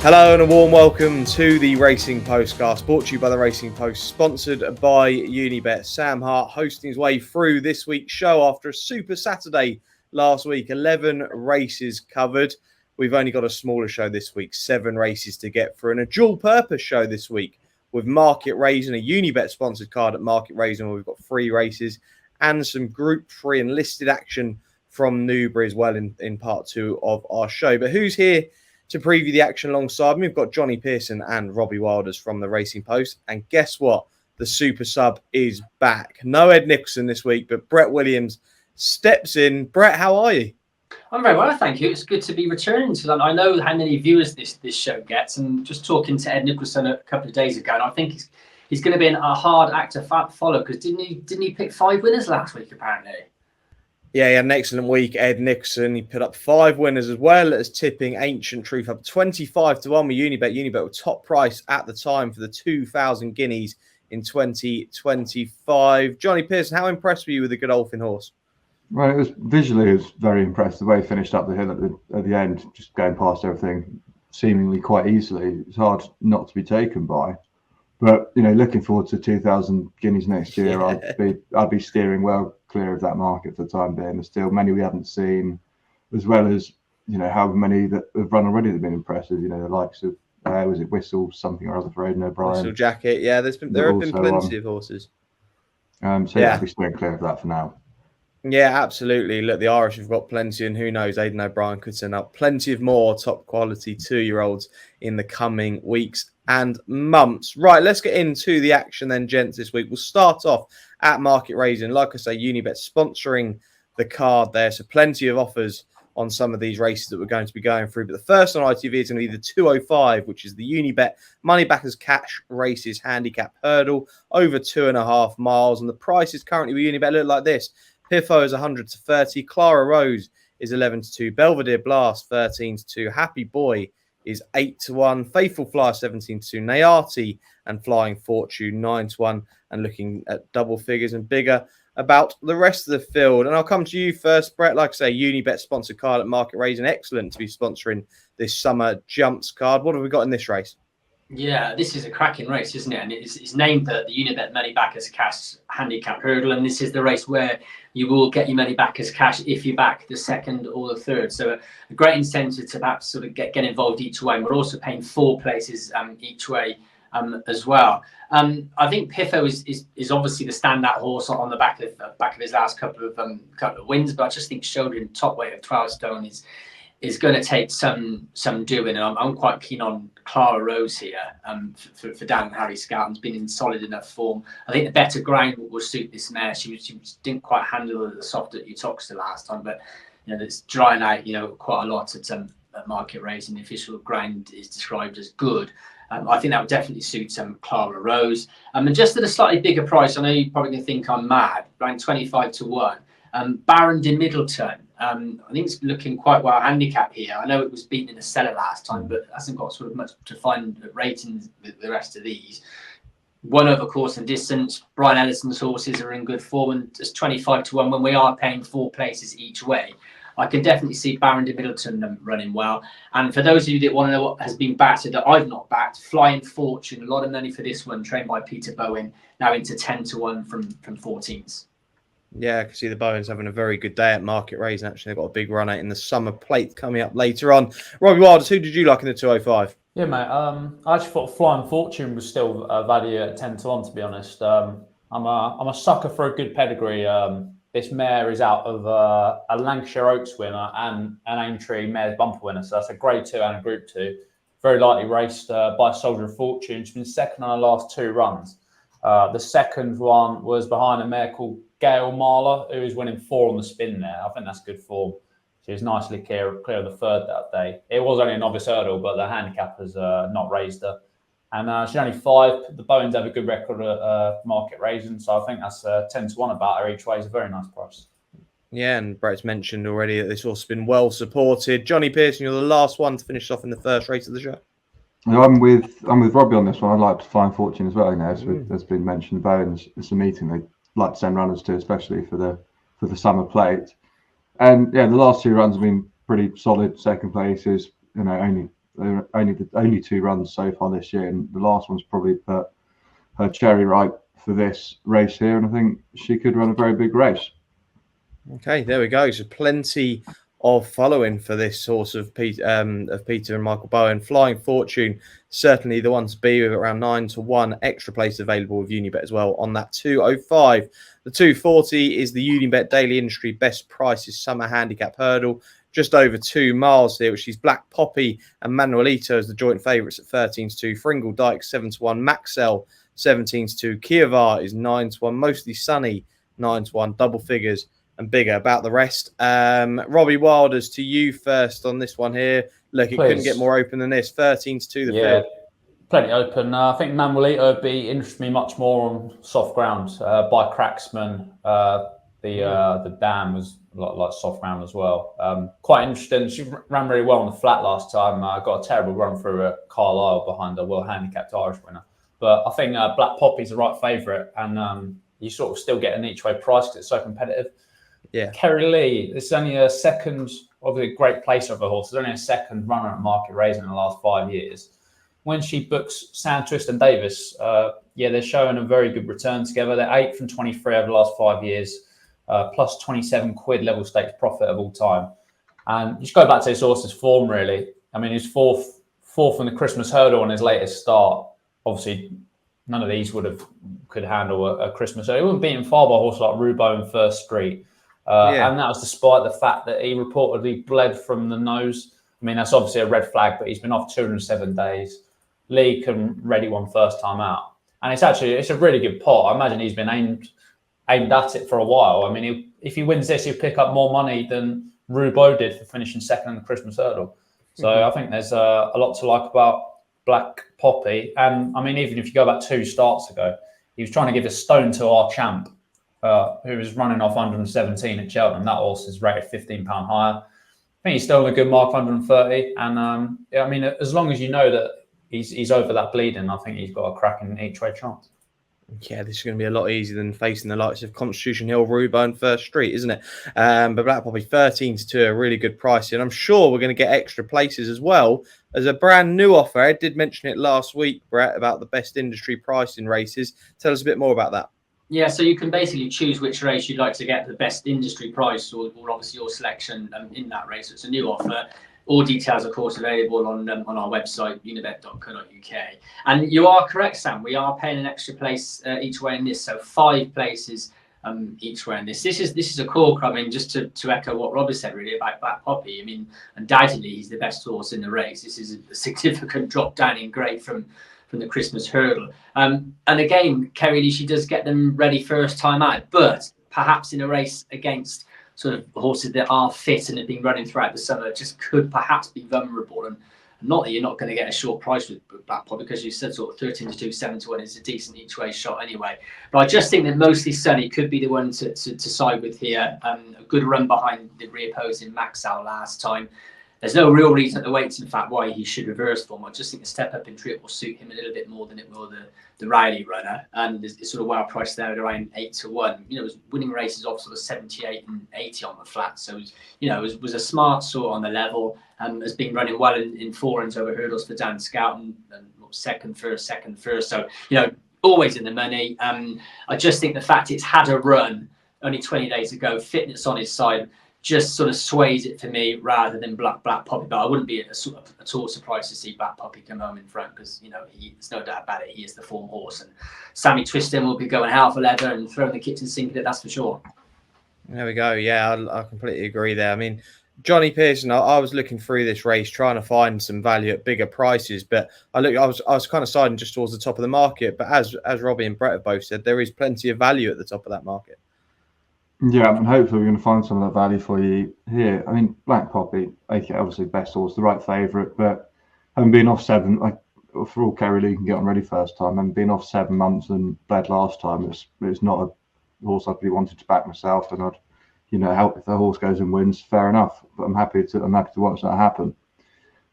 Hello and a warm welcome to the Racing Postcast, brought to you by the Racing Post, sponsored by Unibet. Sam Hart hosting his way through this week's show after a super Saturday last week. 11 races covered. We've only got a smaller show this week, 7 races to get through, and a dual purpose show this week with Market Rasen, a Unibet sponsored card at Market Rasen, where we've got 3 races and some Group 3 and listed action from Newbury as well in part 2 of our show. But who's here to preview the action alongside me? We've got Jonny, Pearson and Robbie Wilders from the Racing Post. And guess what? The super sub is back. No Ed Nicholson this week, but Brett Williams steps in. Brett, how are you? I'm very well, thank you. It's good to be returning to that. I know how many viewers this show gets, and just talking to Ed Nicholson a couple of days ago, and I think he's going to be a hard act to follow, because didn't he pick 5 winners last week, apparently? Yeah, he had an excellent week, Ed Nicholson. He put up 5 winners, as well as tipping Ancient Truth up 25 to 1 with Unibet. Unibet were top price at the time for the 2,000 guineas in 2025. Jonny, Pearson, how impressed were you with the Godolphin horse? Well, it was very impressed. The way he finished up the hill at the end, just going past everything seemingly quite easily. It's hard not to be taken by. But looking forward to 2,000 guineas next year. Yeah. I'd be steering well clear of that market for the time being. There's still many we haven't seen, as well as how many that have run already that have been impressive. The likes of was it Whistle something or other for Aidan O'Brien? Whistle Jacket, yeah. There have been plenty of horses. So yeah, I'd be steering clear of that for now. Yeah, absolutely. Look, the Irish have got plenty, and who knows, Aidan O'Brien could send up plenty of more top quality 2-year-olds in the coming weeks and months. Right, let's get into the action then, gents, this week. We'll start off at Market Rasen. Like I say, Unibet sponsoring the card there, so plenty of offers on some of these races that we're going to be going through. But the first on ITV is going to be the 205, which is the Unibet Moneyback Cash Races Handicap Hurdle, over 2.5 miles. And the prices currently with Unibet look like this. Piffo is 100 to 30. Clara Rose is 11 to 2. Belvedere Blast 13 to 2. Happy Boy is 8 to 1. Faithful Flyer 17 to 2. Nayati and Flying Fortune 9 to 1. And looking at double figures and bigger about the rest of the field. And I'll come to you first, Brett. Like I say, Unibet sponsored card at Market Rasen. Excellent to be sponsoring this summer jumps card. What have we got in this race? Yeah, this is a cracking race, isn't it? And it's named the Unibet Money Back as Cash Handicap Hurdle, and this is the race where you will get your money back as cash if you back the second or the third. So a great incentive to perhaps sort of get involved each way. And we're also paying 4 places each way as well. I think Piffo is obviously the standout horse on the back of his last couple of wins, but I just think Shouldering top weight of 12 stone is going to take some doing, and I'm quite keen on Clara Rose here for Dan Harry Scout's been in solid enough form. I think the better ground will suit this mare. She didn't quite handle the soft at Utoxeter last time, but it's drying out quite a lot at Market Rasen. The official ground is described as good. I think that would definitely suit Clara Rose. And just at a slightly bigger price, I know you're probably going to think I'm mad, around 25 to 1. Baron de Middleton. I think it's looking quite well handicap here. I know it was beaten in a cellar last time, but hasn't got sort of much to find ratings with the rest of these. One over course and distance. Brian Ellison's horses are in good form, and just 25 to 1 when we are paying 4 places each way. I can definitely see Baron de Middleton running well. And for those of you that want to know what has been battered that I've not backed, Flying Fortune, a lot of money for this one, trained by Peter Bowen, now into 10 to 1 from 14s. Yeah, I can see the Bowens having a very good day at Market Rasen. Actually, they've got a big run out in the Summer Plate coming up later on. Robbie Wilders, who did you like in the 205? Yeah, mate. I actually thought Flying Fortune was still value at 10 to 1, to be honest. I'm a sucker for a good pedigree. This mare is out of a Lancashire Oaks winner and an Aintree Mare's Bumper winner. So that's a Grade 2 and a Group 2. Very lightly raced by Soldier of Fortune. She's been second on her last 2 runs. The second one was behind a mare called Gail Marler, who is winning 4 on the spin there. I think that's good form. She was nicely clear of the third that day. It was only a novice hurdle, but the handicap has not raised her. And she's only 5. The Bowens have a good record at Market Rasen, so I think that's 10 to 1 about her each way. Is a very nice price. Yeah, and Brett's mentioned already that this horse has been well supported. Jonny Pearson, you're the last one to finish off in the first race of the show. I'm with Robbie on this one. I like Flying Fortune as well. As has been mentioned, the Bowens, it's a meeting they like to send runners to, especially for the Summer Plate. And yeah, the last 2 runs have been pretty solid second places. Only They're only 2 runs so far this year, and the last one's probably put her cherry ripe for this race here, and I think she could run a very big race. Okay, there we go. So plenty of following for this horse of Peter and Michael Bowen. Flying Fortune, certainly the one to be, with around 9-1. Extra place available with Unibet as well on that 205. The 240 is the Unibet Daily Industry Best Prices Summer Handicap Hurdle. Just over 2 miles here, which is Black Poppy and Manuelito as the joint favourites at 13-2. Fringle Dyke 7-1. Maxell 17-2. Kievar is 9-1. Mostly Sunny 9-1. Double figures and bigger. About the rest, Robbie Wilders, to you first on this one here. Look, it couldn't get more open than this. 13-2 the field. Plenty open. I think Manuelito would be interested me much more on soft ground. By Cracksman, the dam was a lot like soft ground as well. Quite interesting. She ran really well on the flat last time. Got a terrible run through at Carlisle behind a well handicapped Irish winner. But I think Black Poppy's the right favourite, and you sort of still get an each way price because it's so competitive. Yeah, Kerry Lee, this is only a second, obviously a great placer of a horse. It's only a second runner at Market Rasen in the last 5 years. When she books Sand Twist and Davis, they're showing a very good return together. They're 8th from 23 over the last 5 years, plus 27 quid level stakes profit of all time. And you just go back to this horse's form, really. I mean, he's fourth in the Christmas Hurdle on his latest start. Obviously, none of these could handle a Christmas Hurdle. He wasn't beaten far by a horse like Rubo in First Street. And that was despite the fact that he reportedly bled from the nose. I mean, that's obviously a red flag, but he's been off 207 days. Lee can ready one first time out. And it's a really good pot. I imagine he's been aimed at it for a while. I mean, if he wins this, he'll pick up more money than Rubo did for finishing second in the Christmas Hurdle. So I think there's a lot to like about Black Poppy. And I mean, even if you go back 2 starts ago, he was trying to give a stone to our champ, who was running off 117 at Cheltenham. That horse is rated £15 higher. I think he's still on a good mark, 130. And I mean, as long as you know that he's over that bleeding, I think he's got a cracking each way chance. Yeah, this is going to be a lot easier than facing the likes of Constitution Hill, Rubo and First Street, isn't it? But Black Poppy 13-2, a really good price. And I'm sure we're going to get extra places as well as a brand new offer. Ed did mention it last week, Brett, about the best industry pricing races. Tell us a bit more about that. Yeah, so you can basically choose which race you'd like to get the best industry price, or obviously your selection in that race. So it's a new offer. All details, of course, available on our website, unibet.co.uk. And you are correct, Sam. We are paying an extra place each way in this, so 5 places each way in this. This is a corker. I mean, just to echo what Robbie said, really, about Black Poppy. I mean, undoubtedly, he's the best horse in the race. This is a significant drop down in grade from the Christmas Hurdle. And again, Kerry Lee, she does get them ready first time out, but perhaps in a race against sort of horses that are fit and have been running throughout the summer, just could perhaps be vulnerable. And not that you're not going to get a short price with Black Poppy, because you said sort of 13-2, 7-1 is a decent each way shot anyway. But I just think that Mostly Sunny could be the one to side with here. A good run behind the reopposing Maxell last time. There's no real reason at the weights, in fact, why he should reverse form. I just think the step up in trip will suit him a little bit more than it will the Riley runner. And it's sort of well priced there at around 8-1. You know, it was winning races off sort of 78 and 80 on the flat. So, it was a smart sort on the level, and has been running well in 4-runs over hurdles for Dan Scout and second first. So, always in the money. I just think the fact it's had a run only 20 days ago, fitness on his side, just sort of sways it for me rather than Black Poppy. But I wouldn't be at all surprised to see Black Poppy come home in front, because there's no doubt about it, he is the form horse, and Sammy Twiston will be going hell for leather and throwing the kitchen sink at it, that's for sure. There we go. Yeah, I completely agree there. I mean, Jonny Pearson, I was looking through this race trying to find some value at bigger prices, but I was kind of siding just towards the top of the market. But as Robbie and Brett have both said, there is plenty of value at the top of that market. Yeah, and hopefully we're going to find some of that value for you here. I mean, Black Poppy, okay, obviously best horse, the right favourite, but having been off 7, for all Kerry Lee can get on ready first time, and being off 7 months and bled last time, it's not a horse I'd really wanted to back myself, and I'd, help if the horse goes and wins, fair enough. But I'm happy to watch that happen.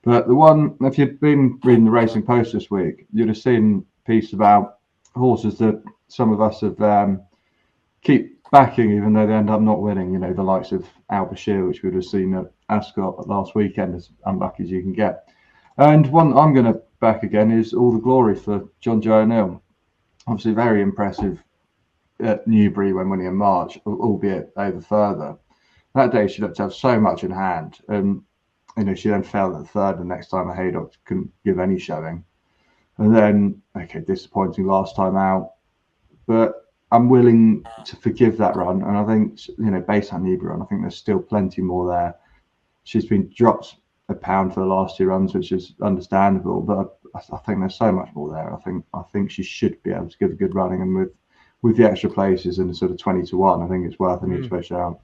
But the one, if you've been reading the Racing Post this week, you'd have seen a piece about horses that some of us have keep backing, even though they end up not winning. The likes of Al Bashir, which we would have seen at Ascot last weekend, as unlucky as you can get. And one I'm going to back again is All the Glory for John Joe O'Neill. Obviously, very impressive at Newbury when winning in March, albeit over further. That day, she looked to have so much in hand. She then fell at the third, and next time a Haydock couldn't give any showing. And then, disappointing last time out. But I'm willing to forgive that run. And I think, based on Newbury run, I think there's still plenty more there. She's been dropped a pound for the last 2 runs, which is understandable. But I think there's so much more there. I think she should be able to give a good running. And with the extra places and the sort of 20-1, I think it's worth an each way shout.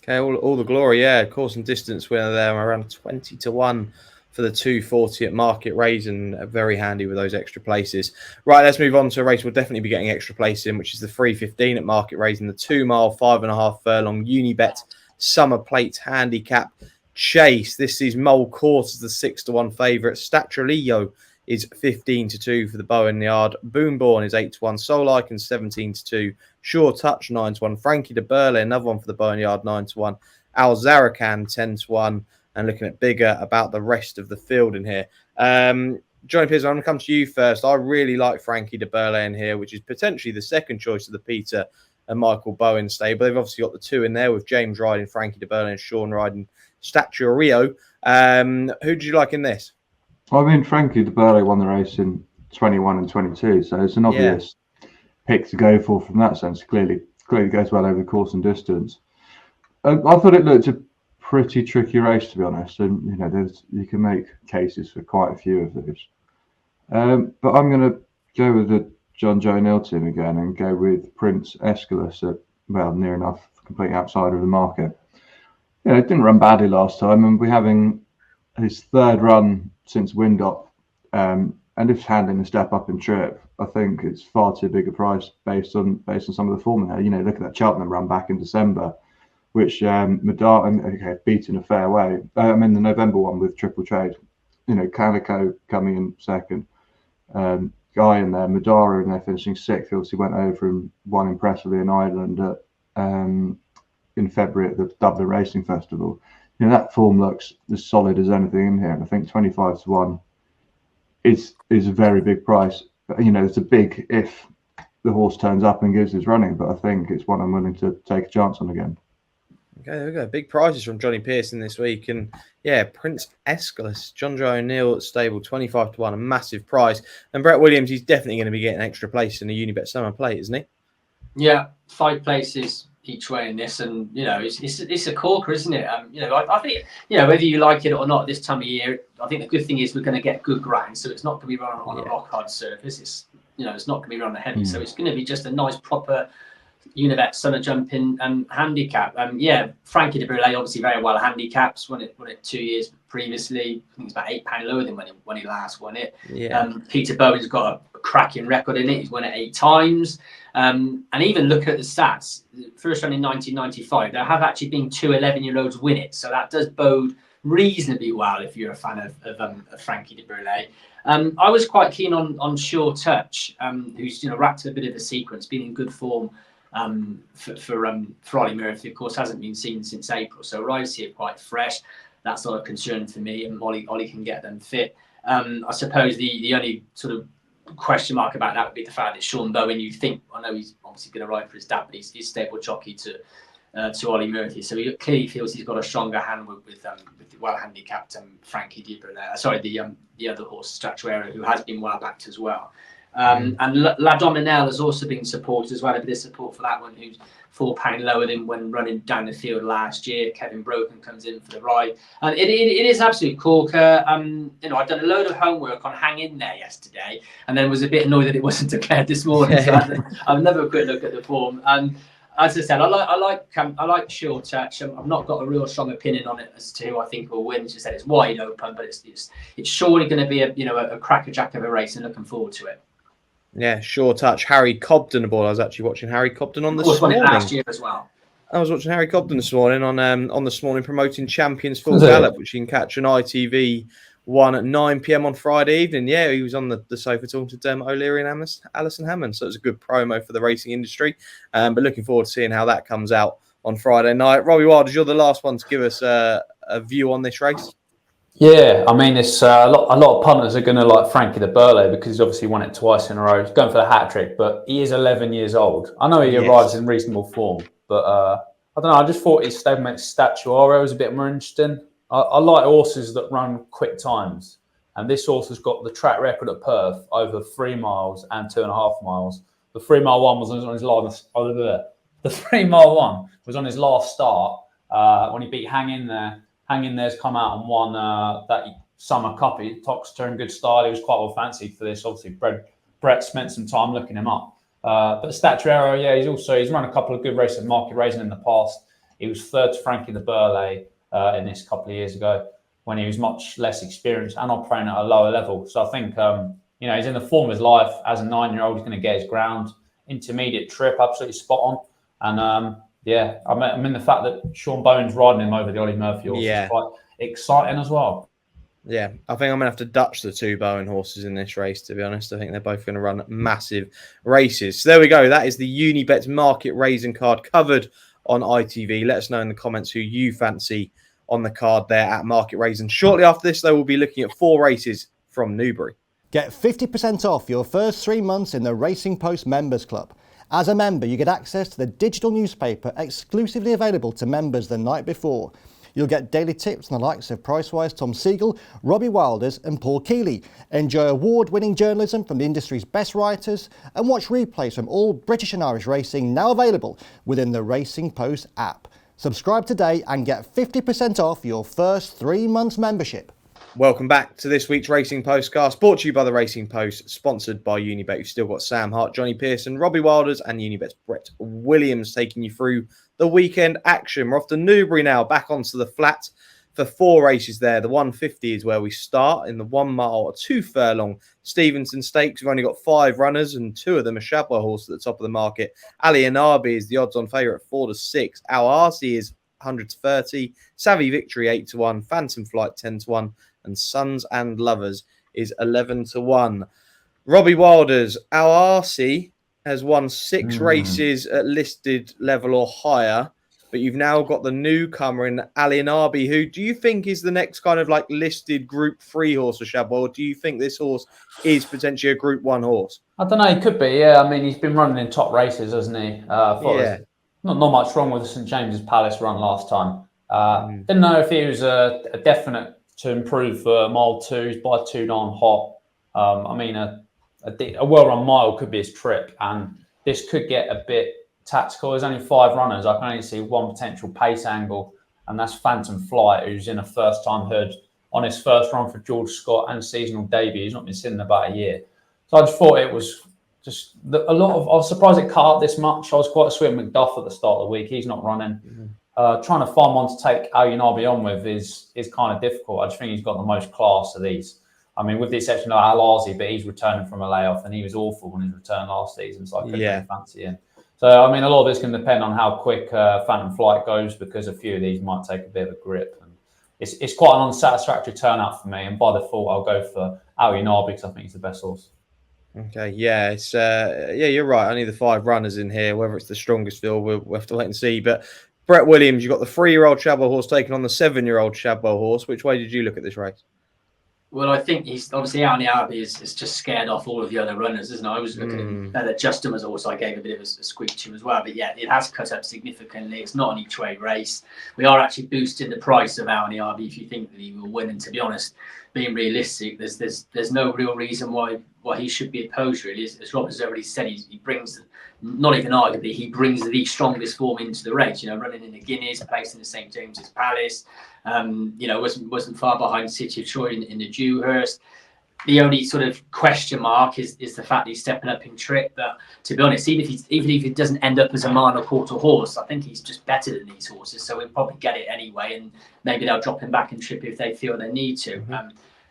Okay, all the glory, yeah. Course and distance winner there, around 20-1 for the 240 at Market Rasen. Very handy with those extra places. Right, let's move on to a race we'll definitely be getting extra place in, which is the 3:15 at Market Rasen, the 2 mile, 5.5 furlong Unibet Summer Plate Handicap Chase. This is Mole Court as the 6-1 favourite. Statrolio is 15-2 for the Bowen Yard. Boomborn is 8-1. Soul Icon 17-2. Sure Touch 9-1. Frankie de Burle, another one for the Bowen Yard, 9-1. Al Zarakan 10-1. And looking at bigger about the rest of the field in here. Jonny Pearson, I'm going to come to you first. I really like Frankie de Burle in here, which is potentially the second choice of the Peter and Michael Bowen stable. They've obviously got the 2 in there with James riding Frankie de Burle and Sean riding Stature Rio. Who do you like in this? Well, I mean, Frankie de Burle won the race in 21 and 22, so it's an obvious pick to go for from that sense. Clearly goes well over the course and distance. I thought it looked a pretty tricky race, to be honest, and you can make cases for quite a few of those. But I'm going to go with the John Joe O'Neill team again and go with Prince Aeschylus at, near enough, completely outside of the market. It didn't run badly last time, and we're having his 3rd run since Windop, and if handling a step up in trip, I think it's far too big a price based on some of the form there. Look at that Cheltenham run back in December, which Madara beaten a fair way. The November one with Triple Trade, Calico coming in second, Guy in there, Madara in there finishing 6th. He obviously went over and won impressively in Ireland in February at the Dublin Racing Festival. That form looks as solid as anything in here, and I think 25-1 is a very big price. It's a big if the horse turns up and gives his running, but I think it's one I'm willing to take a chance on again. Okay, there we go. Big prizes from Jonny Pearson this week. And Prince Aeschylus, John Joe O'Neill at stable, 25-1, a massive prize. And Brett Williams, he's definitely going to be getting an extra place in the Unibet Summer Plate, isn't he? Yeah, 5 places each way in this, and it's a corker, isn't it? I think whether you like it or not this time of year, I think the good thing is we're going to get good ground, so it's not going to be run on a rock hard surface. It's not going to be run on a heavy, so it's going to be just a nice proper Unibet summer jumping handicap. Frankie de Burle obviously very well handicaps. Won it 2 years previously. I think it's about £8 lower than when he last won it. Peter Bowen's got a cracking record in it. He's won it 8 times. And even look at the stats. First run in 1995, there have actually been 2 11-year-olds win it. So that does bode reasonably well if you're a fan of Frankie de Burle. I was quite keen on Sure Touch, who's racked a bit of a sequence, been in good form for Ollie Murphy. Of course, hasn't been seen since April. So arrives here quite fresh. That's not a concern for me, and Ollie can get them fit. I suppose the only sort of question mark about that would be the fact that Sean Bowen, I know he's obviously going to ride for his dad, but he's stable jockey to Ollie Murphy, so he clearly feels he's got a stronger hand with the well handicapped Frankie de Burle. Sorry, the other horse Statuary, who has been well backed as well. And La Dominelle has also been supported as well. A bit of support for that one, who's £4 lower than when running down the field last year. Kevin Broken comes in for the ride, and it is absolute corker. I've done a load of homework on Hang In There yesterday, and then was a bit annoyed that it wasn't declared this morning. So I've never a quick look at the form. As I said, I like Sure Touch. I've not got a real strong opinion on it as to who I think will win. As I said, it's wide open, but it's surely going to be a crackerjack of a race, and looking forward to it. Yeah, Sure Touch. Harry Cobden aboard. I was actually watching Harry Cobden on this morning. Last year as well. I was watching Harry Cobden this morning on This Morning promoting Champions Full Gallop, which you can catch on ITV 1 at 9 p.m. on Friday evening. Yeah, he was on the sofa talking to Dermot O'Leary and Alison Hammond. So it was a good promo for the racing industry. But looking forward to seeing how that comes out on Friday night. Robbie Wilders, you're the last one to give us a view on this race. Yeah, I mean, it's a lot of punters are going to like Frankie de Burle because he's obviously won it twice in a row. He's going for the hat trick, but he is 11 years old. I know he arrives in reasonable form, but I don't know. I just thought his stablemate Statuaro was a bit more interesting. I like horses that run quick times, and this horse has got the track record at Perth over 3 miles and 2.5 miles. The 3 mile one was on his last. The 3 mile one was on his last start when he beat Hang In There. Hang In There's come out and won that Summer Cup. He Toxter in good style. He was quite well fancied for this. Obviously, Brett spent some time looking him up. But Statuaro, yeah, he's run a couple of good races at Market Rasen in the past. He was third to Frankie de Burle in this couple of years ago when he was much less experienced and operating at a lower level. So I think he's in the form of his life. As a 9-year-old, he's going to get his ground. Intermediate trip, absolutely spot on. And I mean the fact that Sean Bowen's riding him over the Ollie Murphy horse is quite exciting as well. Yeah, I think I'm going to have to Dutch the 2 Bowen horses in this race, to be honest. I think they're both going to run massive races. So there we go. That is the Unibet Market Rasen card covered on ITV. Let us know in the comments who you fancy on the card there at Market Rasen. Shortly after this, though, we'll be looking at 4 races from Newbury. Get 50% off your first 3 months in the Racing Post Members Club. As a member, you get access to the digital newspaper exclusively available to members the night before. You'll get daily tips on the likes of Pricewise Tom Siegel, Robbie Wilders and Paul Keeley. Enjoy award-winning journalism from the industry's best writers and watch replays from all British and Irish racing now available within the Racing Post app. Subscribe today and get 50% off your first 3 months membership. Welcome back to this week's Racing Postcast, brought to you by the Racing Post, sponsored by Unibet. You've still got Sam Hart, Jonny Pearson, Robbie Wilders and Unibet's Brett Williams taking you through the weekend action. We're off to Newbury now, back onto the flat for 4 races there. The 150 is where we start in the 1 mile or 2 furlong Steventon Stakes. We've only got 5 runners and 2 of them are Shadwell horses at the top of the market. Alyanaabi is the odds-on favourite at 4-6. Al Aasy is 100-30. Savvy Victory 8-1. Phantom Flight 10-1. And Sons and Lovers is 11-1. Robbie Wilders, Al Aasy has won 6 races at listed level or higher, but you've now got the newcomer in Alyanaabi, who do you think is the next kind of like listed Group 3 horse for Shadwell, or do you think this horse is potentially a Group 1 horse? I don't know, he could be, yeah. I mean, he's been running in top races, hasn't he? Not much wrong with the St James's Palace run last time. Didn't know if he was a definite to improve for mile 2. He's by 2 down hot. I mean, a well-run mile could be his trip, and this could get a bit tactical. There's only 5 runners. I can only see one potential pace angle, and that's Phantom Flight, who's in a first-time hood on his first run for George Scott and seasonal debut. He's not been sitting in about a year. So I just thought it was just I was surprised it cut up this much. I was quite sweet with McDuff at the start of the week. He's not running. Trying to find one to take Alyanaabi on with is kind of difficult. I just think he's got the most class of these. I mean, with the exception of Al Aasy, but he's returning from a layoff and he was awful when he returned last season, so I couldn't really fancy him. So, I mean, a lot of it's going to depend on how quick Phantom Flight goes, because a few of these might take a bit of a grip. And it's quite an unsatisfactory turnout for me, and by default, I'll go for Alyanaabi because I think he's the best horse. Okay, yeah, it's you're right. Only the 5 runners in here. Whether it's the strongest field, we'll have to wait and see. But Brett Williams, you've got the 3-year-old Shadwell horse taking on the 7-year-old Shadwell horse. Which way did you look at this race? Well, I think he's obviously Alyanaabi is just scared off all of the other runners, isn't it? I was looking at him better. Justin was also, I gave a bit of a squeak to him as well. But yeah, it has cut up significantly. It's not an each way race. We are actually boosting the price of Alyanaabi if you think that he will win. And to be honest, being realistic, there's no real reason why he should be opposed, really. As Rob has already said, he brings, not even arguably, he brings the strongest form into the race. You know, running in the Guineas, placing the St James's Palace. Wasn't far behind City of Troy in the Dewhurst. The only sort of question mark is the fact that he's stepping up in trip. But to be honest, even if he doesn't end up as a mile or quarter horse, I think he's just better than these horses. So we'll probably get it anyway, and maybe they'll drop him back in trip if they feel they need to.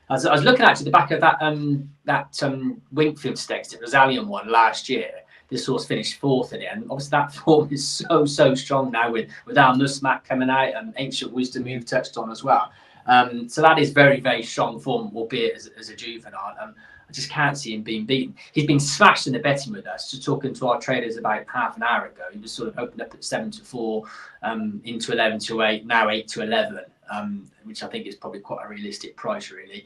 I was looking at the back of that Winkfield Stakes that Rosalian won last year. This horse finished 4th in it, and obviously that form is so strong now with Al Musmak coming out and Ancient Wisdom you've touched on as well. So that is very, very strong form, albeit as a juvenile. I just can't see him being beaten. He's been smashed in the betting with us. Just talking to our traders about half an hour ago, he was sort of opened up at 7-4, into 11-8, now 8-11, which I think is probably quite a realistic price, really.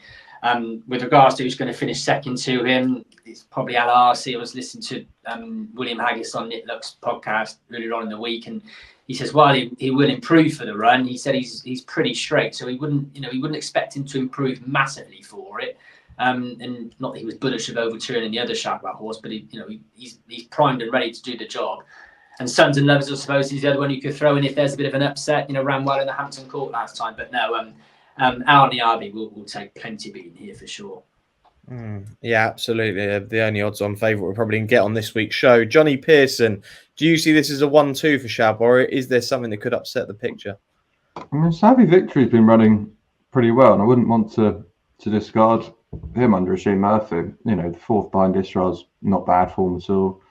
With regards to who's going to finish second to him, it's probably Al Aasy. I was listening to William Haggis on Nick Luck's podcast earlier on in the week, and he says while he will improve for the run, he said he's pretty straight, so he wouldn't expect him to improve massively for it. And not that he was bullish of overturning the other Shadwell horse, but he's primed and ready to do the job. And Sons and Lovers, I suppose, is the other one you could throw in if there's a bit of an upset. Ran well in the Hampton Court last time, but no. Alyanaabi will take plenty beating here for sure. Yeah, absolutely. The only odds-on favourite we're probably going to get on this week's show. Jonny Pearson, do you see this as a 1-2 for Shab, or is there something that could upset the picture? Savvy Victory's been running pretty well, and I wouldn't want to discard him under Sheen Murphy. The fourth behind Israel's not bad form at all.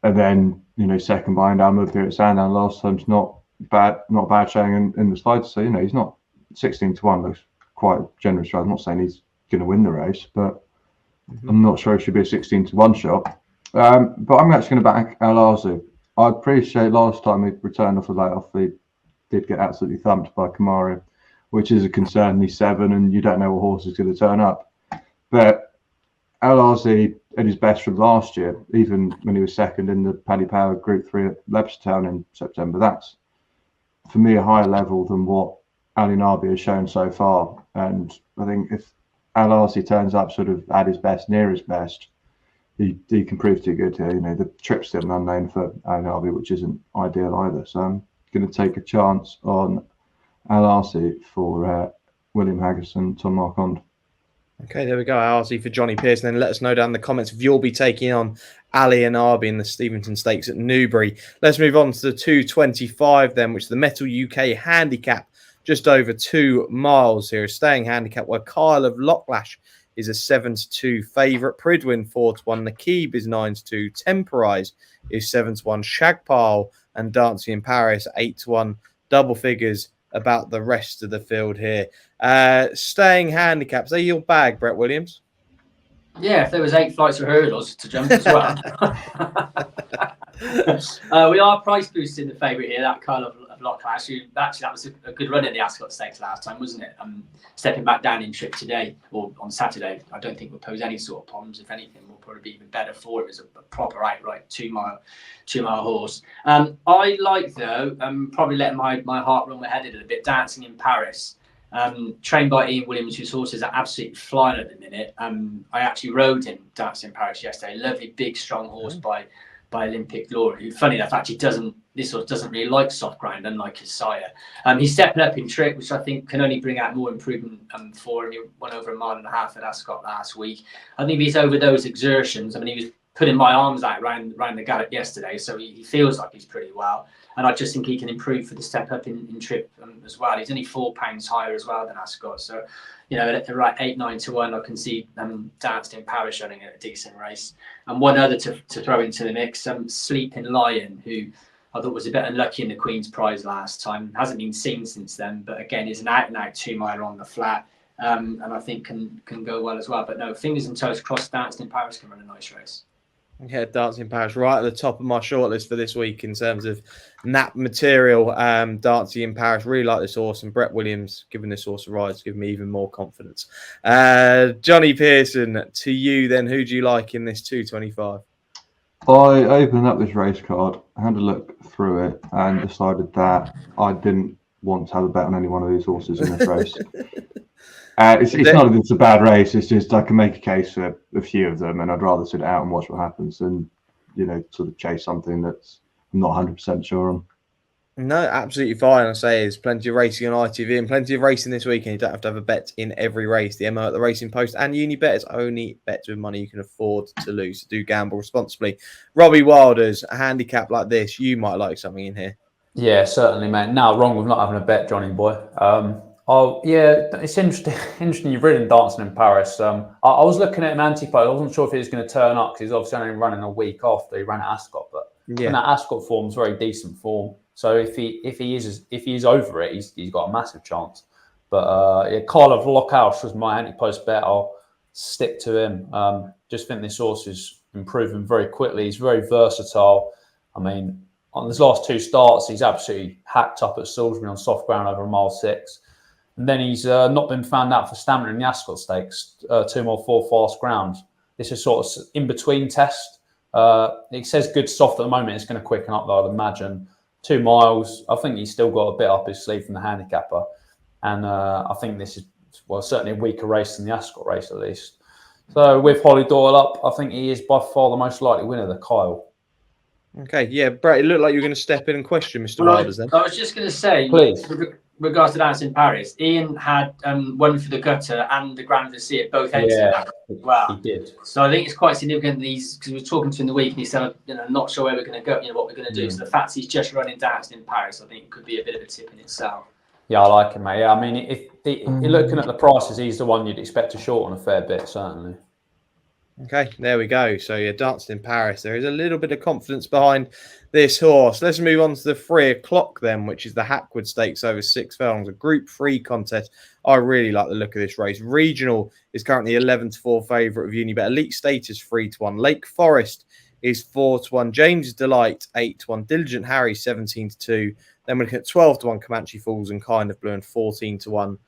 And then, second behind Almouth here at Sandown last time's not bad showing in the slides. So, he's not 16-1 looks quite generous. I'm not saying he's going to win the race, but I'm not sure it should be a 16-1 shot. But I'm actually going to back Al Aasy. I appreciate last time he returned off the layoff, he did get absolutely thumped by Kamari, which is a concern. He's 7 and you don't know what horse is going to turn up. But Al Aasy at his best from last year, even when he was second in the Paddy Power Group 3 at Leopardstown in September, that's for me a higher level than what Alyanaabi has shown so far. And I think if Al Aasy turns up sort of at his best, near his best, he can prove too good here. The trip's still an unknown for Alyanaabi, which isn't ideal either. So I'm going to take a chance on Al Aasy for William Haggis and Tom Marquand. Okay, there we go. Al Aasy for Jonny Pearson. Then let us know down in the comments if you'll be taking on Alyanaabi in the Steventon Stakes at Newbury. Let's move on to the 225 then, which is the Mettal UK Handicap. Just over 2 miles here. A staying handicap where Kyle of Locklash is a 7-2 favourite. Pridwin 4-1. Nakib is 9-2. Temporize is 7-1. Shagpile and Dancing in Paris 8-1. Double figures about the rest of the field here. Staying handicaps. Are your bag, Brett Williams? Yeah, if there was 8 flights of hurdles to jump as well. We are price boosting the favourite here, that Kyle of Locklash. Actually, that was a good run in the Ascot Stakes last time, wasn't it? Stepping back down in trip today or on Saturday, I don't think will pose any sort of problems. If anything, will probably be even better for it as a proper outright 2 mile horse. I like though, probably letting my heart run ahead a little bit. Dancing in Paris. Trained by Ian Williams, whose horses are absolutely flying at the minute. I actually rode him Dancing in Paris yesterday. Lovely, big, strong horse by Olympic Glory, who, funny enough, actually doesn't really like soft ground, unlike his sire. He's stepping up in trip, which I think can only bring out more improvement for him. He won over 1.5 miles at Ascot last week. I think he's over those exertions. I mean, he was putting my arms out round the gallop yesterday, so he feels like he's pretty well. And I just think he can improve for the step up in trip as well. He's only £4 higher as well than Ascot. So, at the right 8-9-1, I can see Dancing in Paris running a decent race. And one other to throw into the mix, Sleeping Lion, who I thought was a bit unlucky in the Queen's Prize last time. Hasn't been seen since then, but again, is an out-and-out 2-miler on the flat. And I think can go well as well. But no, fingers and toes crossed, Dancing in Paris can run a nice race. Yeah, Dancing in Paris right at the top of my shortlist for this week in terms of nap material. Dancing in Paris, really like this horse, and Brett Williams giving this horse a ride has given me even more confidence. Jonny Pearson, to you then, who do you like in this 225? I opened up this race card, had a look through it, and decided that I didn't want to have a bet on any one of these horses in this race. It's not that it's a bad race. It's just I can make a case for a few of them, and I'd rather sit it out and watch what happens than, sort of chase something that's I'm not 100% sure on. No, absolutely fine. I say there's plenty of racing on ITV and plenty of racing this weekend. You don't have to have a bet in every race. The MO at the Racing Post and Unibet is only bets with money you can afford to lose. So do gamble responsibly. Robbie Wilders, a handicap like this, you might like something in here. Yeah, certainly, mate. Now, wrong with not having a bet, Jonny boy. Oh yeah, it's interesting. You've ridden Dancing in Paris. I was looking at him anti-pole. I wasn't sure if he was going to turn up because he's obviously only running a week after he ran at Ascot. But that Ascot form's very decent form. So if he is over it, he's got a massive chance. But Kyle of Locklash was my anti-post bet. I'll stick to him. Just think this horse is improving very quickly. He's very versatile. I mean, on his last 2 starts, he's absolutely hacked up at Salisbury on soft ground over a mile 6. And then he's not been found out for stamina in the Ascot Stakes, 2 more 4 fast ground. This is sort of in-between test. It says good soft at the moment. It's going to quicken up, though, I'd imagine. 2 miles. I think he's still got a bit up his sleeve from the handicapper. And I think this is, well, certainly a weaker race than the Ascot race, at least. So with Holly Doyle up, I think he is by far the most likely winner, the Kyle. Okay, yeah, Brett, it looked like you were going to step in and question Mr. Wilders then. I was just going to say, Please. with regards to Dance in Paris, Ian had one for the gutter and the Grand Vizier at both ends. Yeah, wow. He did. So I think it's quite significant because we were talking to him in the week and he said, not sure where we're going to go, what we're going to do. So the fact he's just running Dance in Paris, I think could be a bit of a tip in itself. Yeah, I like him, mate. Yeah, I mean, if you're looking at the prices, he's the one you'd expect to short on a fair bit, certainly. Okay, there we go. So yeah, Danced in Paris. There is a little bit of confidence behind this horse. Let's move on to the 3 o'clock then, which is the Hackwood Stakes over 6 furlongs, a Group 3 contest. I really like the look of this race. Regional is currently 11-4 favourite of Unibet. Elite Status 3-1. Lake Forest is 4-1. James's Delight 8-1. Diligent Harry 17-2. Then we're looking at 12-1 Comanche Falls and Kind of Blue and 14-1.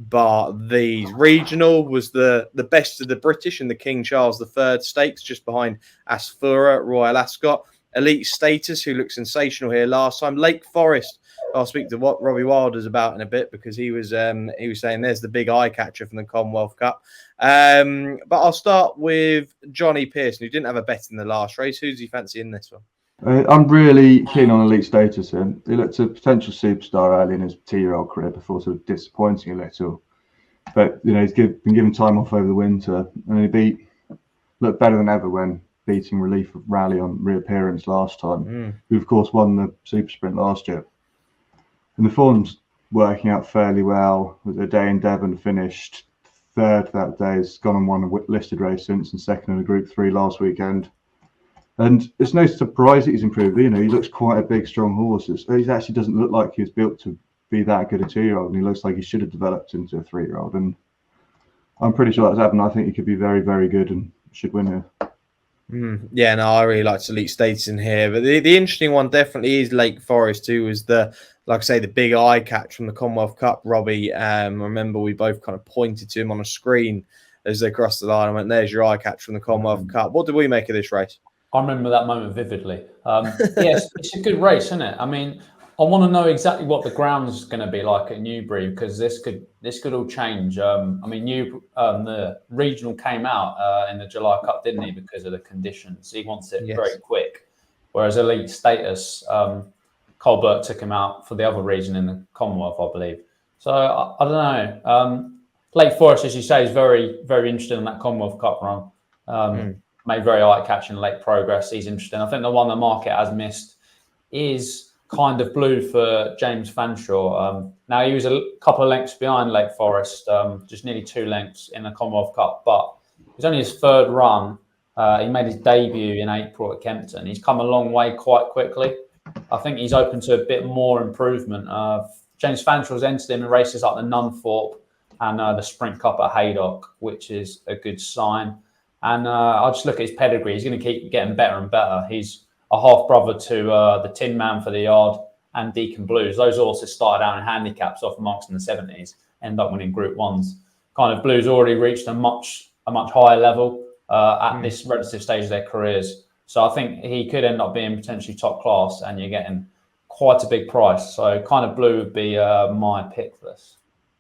But the regional was the best of the British in the King Charles III Stakes, just behind Asfura, Royal Ascot. Elite Status, who looked sensational here last time. Lake Forest, I'll speak to what Robbie Wilders about in a bit because he was saying there's the big eye catcher from the Commonwealth Cup. But I'll start with Jonny Pearson, who didn't have a bet in the last race. Who does he fancy in this one? I'm really keen on Elite Status here. He looked a potential superstar early in his 2-year-old career before sort of disappointing a little. But, he's been given time off over the winter and he looked better than ever when beating Relief Rally on reappearance last time, who, of course, won the Super Sprint last year. And the form's working out fairly well. With a day in Devon, finished 3rd that day. He's gone and won a listed race since and 2nd in a Group 3 last weekend. And it's no surprise that he's improved. He looks quite a big, strong horse. He actually doesn't look like he was built to be that good a 2-year-old. And he looks like he should have developed into a 3-year-old. And I'm pretty sure that's happened. I think he could be very, very good and should win here. Yeah, no, I really like Elite Status in here. But the interesting one definitely is Lake Forest, who was the big eye catch from the Commonwealth Cup, Robbie. I remember we both kind of pointed to him on a screen as they crossed the line and went, there's your eye catch from the Commonwealth Cup. What did we make of this race? I remember that moment vividly. Yes, it's a good race, isn't it? I mean, I want to know exactly what the ground's going to be like at Newbury because this could all change. I mean, the regional came out in the July Cup, didn't he? Because of the conditions, he wants it very quick. Whereas Elite Status, Colbert took him out for the other region in the Commonwealth, I believe. So I don't know. Lake Forest, as you say, is very, very interested in that Commonwealth Cup run. Made very eye-catching late progress. He's interesting. I think the one the market has missed is Kind of Blue for James Fanshawe. Now, he was a couple of lengths behind Lake Forest, just nearly 2 lengths in the Commonwealth Cup, but it was only his 3rd run. He made his debut in April at Kempton. He's come a long way quite quickly. I think he's open to a bit more improvement. James Fanshawe's entered him in races like the Nunthorpe and the Sprint Cup at Haydock, which is a good sign. And I'll just look at his pedigree. He's going to keep getting better and better. He's a half-brother to the Tin Man for the Yard and Deacon Blues. Those horses started out in handicaps off marks in the 70s, end up winning Group 1s. Kind of Blues already reached a much higher level at this relative stage of their careers. So I think he could end up being potentially top class and you're getting quite a big price. So Kind of Blue would be my pick for this.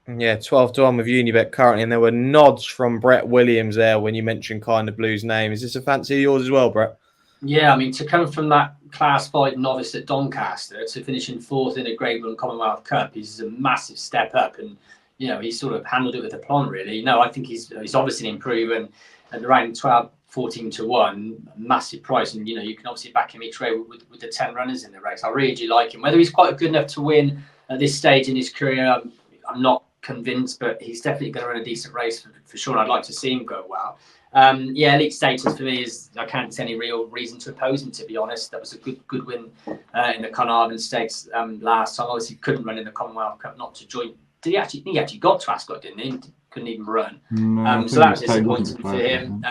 Yeah, 12-1 with Unibet currently, and there were nods from Brett Williams there when you mentioned Kind of Blue's name. Is this a fancy of yours as well, Brett? Yeah, I mean, to come from that Class 5 novice at Doncaster to finishing 4th in a Grade 1 Commonwealth Cup is a massive step up, and he sort of handled it with aplomb, really. No, I think he's obviously improving at around 14-1, massive price, and you can obviously back him each way with the 10 runners in the race. I really do like him. Whether he's quite good enough to win at this stage in his career, I'm not convinced, but he's definitely going to run a decent race for sure. I'd like to see him go well. Elite Status for me is, I can't see any real reason to oppose him, to be honest. That was a good win in the Carnarvon Stakes last time. Obviously couldn't run in the Commonwealth Cup, not to join. He actually got to Ascot, didn't he? couldn't even run. No, So that was disappointing for him.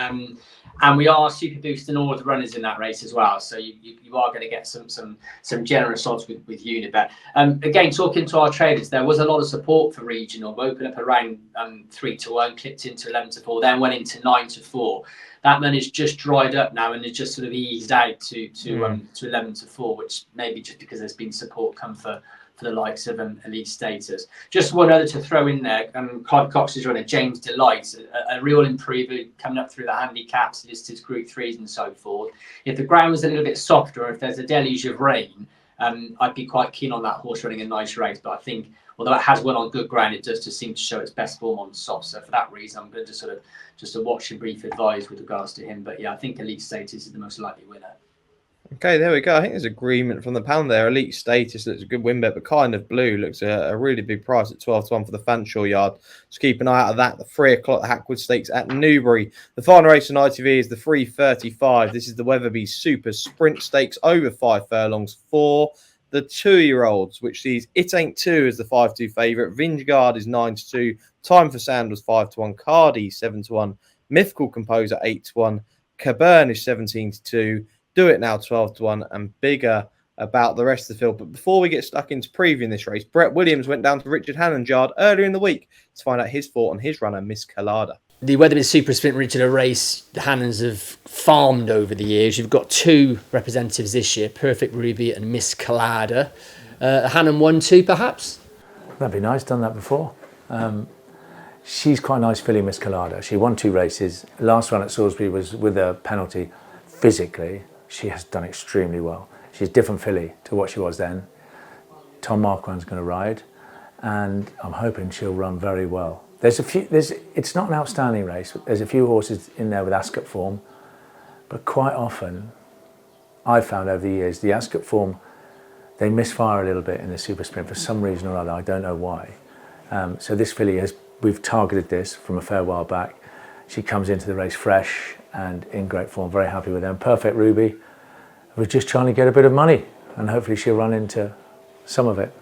And we are super boosting all of the runners in that race as well. So you are going to get some generous odds with Unibet. Again, talking to our traders, there was a lot of support for regional. We opened up around 3-1, clipped into 11-4, then went into 9-4. That money's just dried up now and it's just sort of eased out to 11-4, which maybe just because there's been support come for the likes of Elite Status. Just one other to throw in there. Clive Cox's runner, James Delight, a real improver coming up through the handicaps, listed Group 3s and so forth. If the ground was a little bit softer, or if there's a deluge of rain, I'd be quite keen on that horse running a nice race. But I think, although it has won on good ground, it does just seem to show its best form on soft. So for that reason, I'm going to sort of just a watch and brief advise with regards to him. But yeah, I think Elite Status is the most likely winner. Okay, there we go. I think there's agreement from the pound there. Elite Status looks a good win bet, but Kind of Blue looks a really big price at 12-1 for the Fanshawe Yard. Just keep an eye out of that. The 3 o'clock Hackwood Stakes at Newbury. The final race on ITV is the 3:35. This is the Weatherbys Super Sprint Stakes over 5 furlongs for the 2-year-olds, which sees It Ain't 2 as the 5-2 favourite. Vingard is 9-2. Time for Sand was 5-1. Cardi 7-1. Mythical Composer 8-1. Caburn is 17-2. Do It Now 12-1, and bigger about the rest of the field. But before we get stuck into previewing this race, Brett Williams went down to Richard Hannon's yard earlier in the week to find out his thought on his runner, Miss Colada. The Weatherbys Super Sprint, Richard, a race the Hannons have farmed over the years. You've got 2 representatives this year, Perfect Ruby and Miss Colada. Hannon 1-2, perhaps? That'd be nice, done that before. She's quite a nice filly, Miss Colada. She won 2 races. Last one at Salisbury was with a penalty. Physically, she has done extremely well. She's a different filly to what she was then. Tom Marquand's going to ride, and I'm hoping she'll run very well. It's not an outstanding race. There's a few horses in there with Ascot form, but quite often, I've found over the years, the Ascot form, they misfire a little bit in the Super Sprint for some reason or other. I don't know why. So this filly we've targeted this from a fair while back. She comes into the race fresh and in great form, very happy with them. Perfect Ruby, we're just trying to get a bit of money and hopefully she'll run into some of it.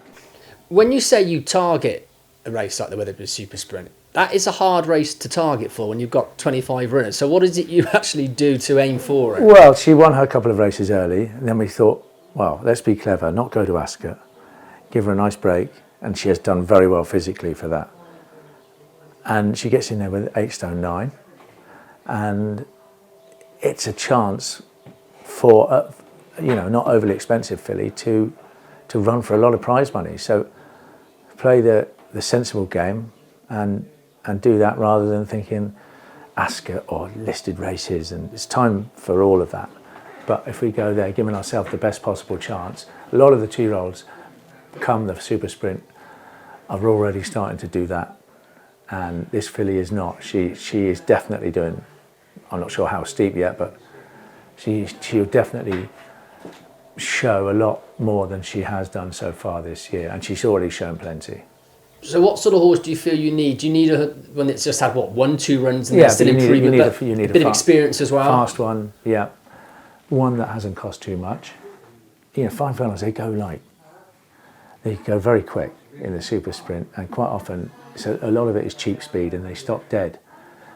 When you say you target a race like the Weatherbys Super Sprint, that is a hard race to target for when you've got 25 runners. So what is it you actually do to aim for it? Well, she won her couple of races early, and then we thought, well, let's be clever, not go to Ascot, give her a nice break, and she has done very well physically for that. And she gets in there with 8 stone 9, and it's a chance for a, not overly expensive filly to run for a lot of prize money. So play the sensible game and do that rather than thinking Ascot or listed races, and it's time for all of that. But if we go there giving ourselves the best possible chance, a lot of the 2-year-olds come the Super Sprint are already starting to do that, and this filly is not. She is definitely doing, I'm not sure how steep yet, but she'll definitely show a lot more than she has done so far this year, and she's already shown plenty. So what sort of horse do you feel you need? Do you need one that's just had, 1-2 runs and that's still improvement, you need a bit of experience as well? Fast one, yeah. One that hasn't cost too much. 5 furlongs, they go light. They go very quick in the Super Sprint, and quite often, so a lot of it is cheap speed and they stop dead.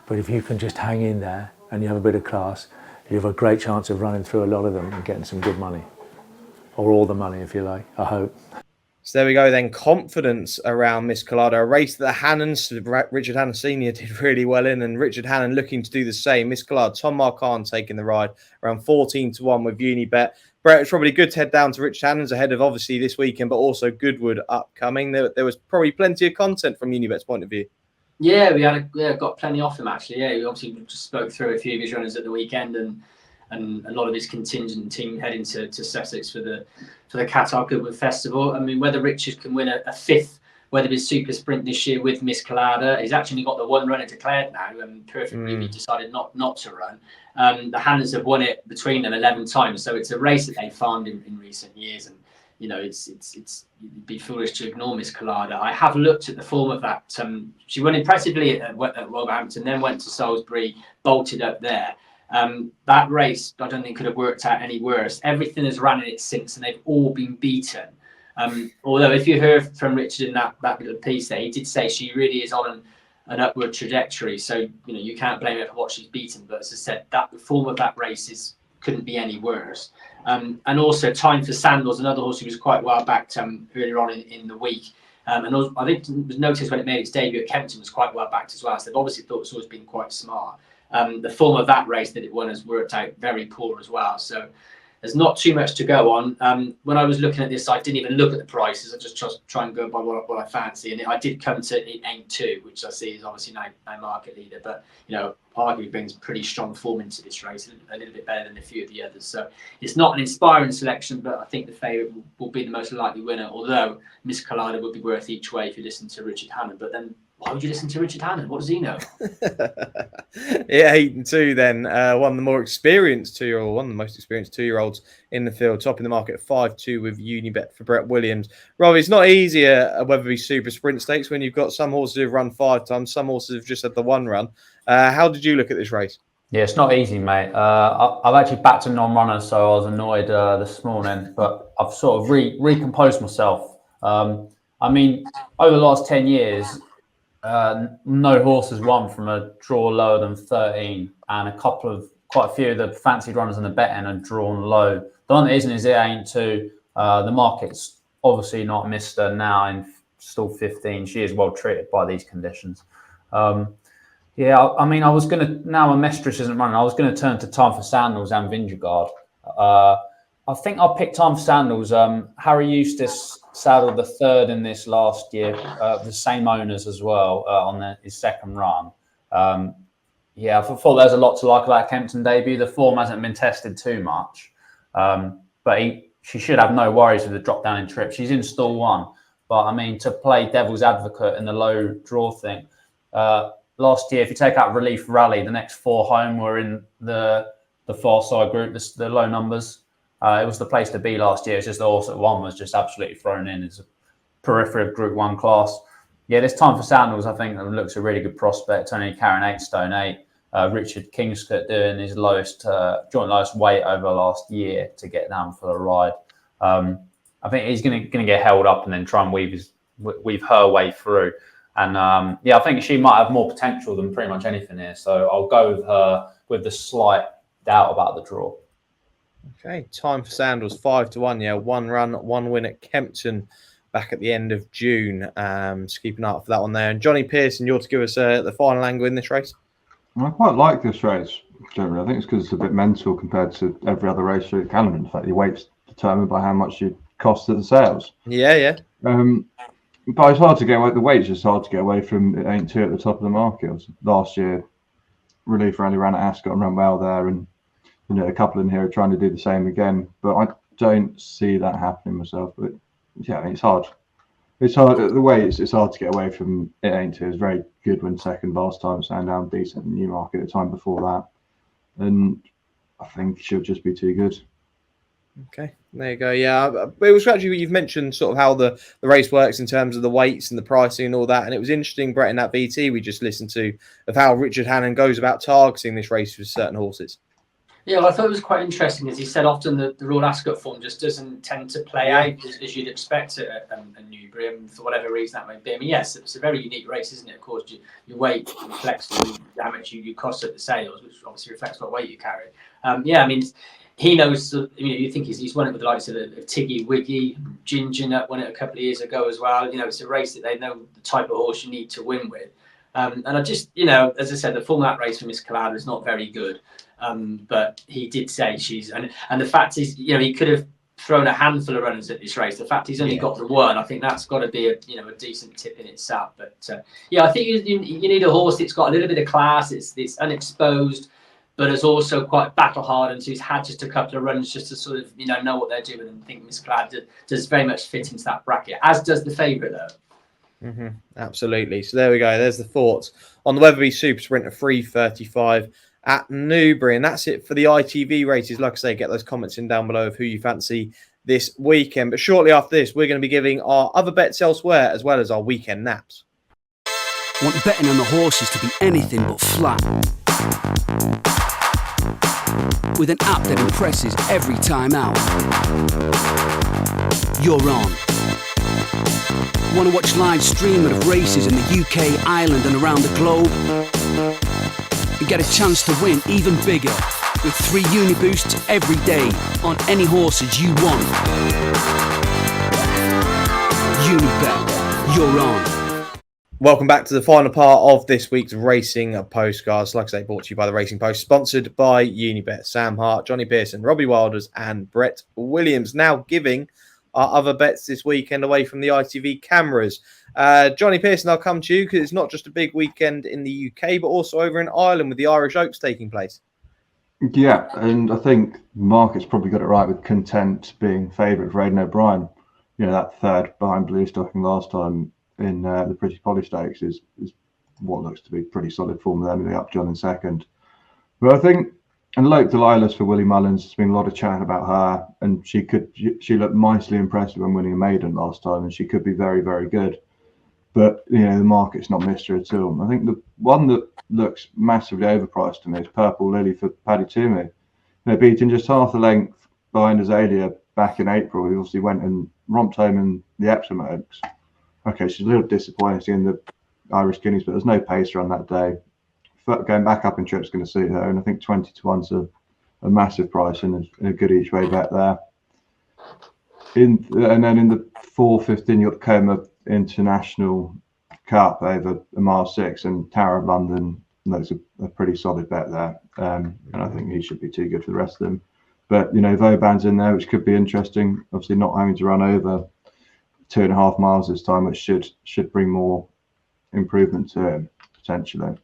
But if you can just hang in there and you have a bit of class, you have a great chance of running through a lot of them and getting some good money. Or all the money, if you like, I hope. So there we go then. Confidence around Miss Colada. A race that the Hannons, Richard Hannon Sr. did really well in, and Richard Hannon looking to do the same. Miss Colada, Tom Marquand taking the ride around 14-1 with Unibet. Brett, it's probably good to head down to Richard Hannon's ahead of obviously this weekend, but also Goodwood upcoming. There was probably plenty of content from Unibet's point of view. Yeah, we got plenty off him actually. Yeah, we obviously just spoke through a few of his runners at the weekend, and a lot of his contingent team heading to Sussex for the Qatar Goodwood Festival. I mean, whether Richard can win a 5th Weatherbys Super Sprint this year with Miss Colada, he's actually got the 1 runner declared now, and Perfect Ruby decided not to run. The Hannons have won it between them 11 times, so it's a race that they farmed in recent years, and it'd be foolish to ignore Miss Colada. I have looked at the form of that. She won impressively at Wolverhampton, then went to Salisbury, bolted up there. That race, I don't think could have worked out any worse. Everything has ran in it since, and they've all been beaten. Although if you heard from Richard in that little piece there, he did say she really is on an upward trajectory. So, you can't blame her for what she's beaten. But as I said, the form of that race couldn't be any worse. And also Time for Sandals, another horse who was quite well backed earlier on in the week. And also, I think it was noticed when it made its debut at Kempton was quite well backed as well. So they've obviously thought it's always been quite smart. The form of that race that it won has worked out very poor as well. So there's not too much to go on. When I was looking at this, I didn't even look at the prices. I just try and go by what I fancy. And I did come to It Ain't Two, which I see is obviously now market leader. But, arguably brings pretty strong form into this race, a little bit better than a few of the others. So it's not an inspiring selection, but I think the favourite will be the most likely winner. Although Miss Collider would be worth each way if you listen to Richard Hannon. But then why would you listen to Richard Hannon? What does he know? Yeah, 8-2 then. One of the more experienced 2-year-old, one of the most experienced 2-year-olds in the field, topping the market at 5-2 with Unibet for Brett Williams. Robbie, it's not easy at Weatherbys Super Sprint Stakes when you've got some horses who've run 5 times, some horses have just had the one run. How did you look at this race? Yeah, it's not easy, mate. I've actually backed a non-runner, so I was annoyed this morning, but I've sort of recomposed myself. Over the last 10 years, no horse has won from a draw lower than 13, and quite a few of the fancied runners in the betting are drawn low. The one that isn't is It Ain't Two. The market's obviously not missed her now in still 15. She is well treated by these conditions. I was going to, now my Mistress isn't running, I was going to turn to Time for Sandals and Vingegaard. I think I'll pick Time for Sandals. Harry Eustace saddled the third in this last year, the same owners as well on his second run. I thought there's a lot to like about Kempton debut. The form hasn't been tested too much, but she should have no worries with the drop down in trip. She's in stall 1, but to play devil's advocate in the low draw thing, last year, if you take out Relief Rally, the next 4 home were in the far side group, the low numbers. It was the place to be last year. It's just the horse at 1 was just absolutely thrown in as a periphery of Group 1 class. Yeah, this Time for Sandals, I think, looks a really good prospect. Only carrying 8 stone 8. Richard Kingscote doing his joint lowest weight over the last year to get down for the ride. I think he's going to get held up and then try and weave her way through. And I think she might have more potential than pretty much anything here. So I'll go with her with the slight doubt about the draw. Okay, Time for Sandals, 5-1. Yeah, 1 run, 1 win at Kempton back at the end of June. Just keep an eye out for that one there. And Jonny Pearson, you're to give us the final angle in this race. I quite like this race, generally. I think it's because it's a bit mental compared to every other race through the calendar. In fact, your weight's determined by how much you cost at the sales. Yeah. But it's hard to get away. The weight's just hard to get away from. It Ain't Two at the top of the market. Last year, Relief Rally ran at Ascot and ran well there, and a couple in here are trying to do the same again. But I don't see that happening myself. But yeah, it's hard. It's hard. The way it's hard to get away from It Ain't Two. It was very good when second last time, Sandown decent in Newmarket the time before that, and I think she'll just be too good. Okay, there you go. Yeah, it was actually, you've mentioned sort of how the race works in terms of the weights and the pricing and all that. And it was interesting, Brett, in that VT we just listened to, of how Richard Hannon goes about targeting this race with certain horses. Yeah, well, I thought it was quite interesting, as he said, often the Royal Ascot form just doesn't tend to play out as you'd expect at Newbury, and for whatever reason that might be. Yes, it's a very unique race, isn't it? Of course, your weight reflects how much you cost at the sales, which obviously reflects what weight you carry. He knows, you think he's won it with the likes of Tiggy, Wiggy, Ginger won it a couple of years ago as well. It's a race that they know the type of horse you need to win with. And I just, as I said, the form of that race for Miss Collada is not very good. But he did say and the fact is, he could have thrown a handful of runners at this race. The fact he's only got the one, I think that's got to be a decent tip in itself. But I think you need a horse that's got a little bit of class. It's unexposed, but is also quite battle hardened. So he's had just a couple of runs just to sort of know what they're doing. And I think Miss Collada does very much fit into that bracket, as does the favourite though. Mm-hmm. Absolutely. So there we go. There's the thoughts on the Weatherbys Super Sprint at 3:35 at Newbury. And that's it for the ITV races. Like I say, get those comments in down below of who you fancy this weekend. But shortly after this, we're going to be giving our other bets elsewhere, as well as our weekend naps. Want betting on the horses to be anything but flat? With an app that impresses every time out. You're on. Want to watch live streaming of races in the UK, Ireland and around the globe? And get a chance to win even bigger with 3 Uniboosts every day on any horses you want. Unibet, you're on. Welcome back to the final part of this week's Racing Postcast. Like I say, brought to you by the Racing Post, sponsored by Unibet. Sam Hart, Jonny Pearson, Robbie Wilders and Brett Williams. Now giving our other bets this weekend away from the ITV cameras. Jonny Pearson, I'll come to you because it's not just a big weekend in the UK, but also over in Ireland with the Irish Oaks taking place. Yeah, and I think the market's probably got it right with Content being favourite for Aidan O'Brien. You know, that third behind Blue Stocking last time in the British Poly Stakes is what looks to be pretty solid form of them in the Upjohn in second. But I think, and Loke Delilah's for Willie Mullins, there's been a lot of chat about her, and she looked mightily impressive when winning a maiden last time, and she could be very, very good. But, you know, the market's not missed her at all. I think the one that looks massively overpriced to me is Purple Lily for Paddy Toomey. You know, beating just half the length behind Azalea back in April. He obviously went and romped home in the Epsom Oaks. Okay, she's a little disappointing in the Irish Guineas, but there's no pacer on that day. Going back up in trip's going to suit her, and I think 20 to 1's a massive price and a good each way bet there. And then in the 4:15, you've got the Coma International Cup over a mile 6, and Tower of London looks a pretty solid bet there. And I think he should be too good for the rest of them. But, you know, Vauban's in there, which could be interesting. Obviously, not having to run over 2.5 miles this time, which should bring more improvement to him, potentially.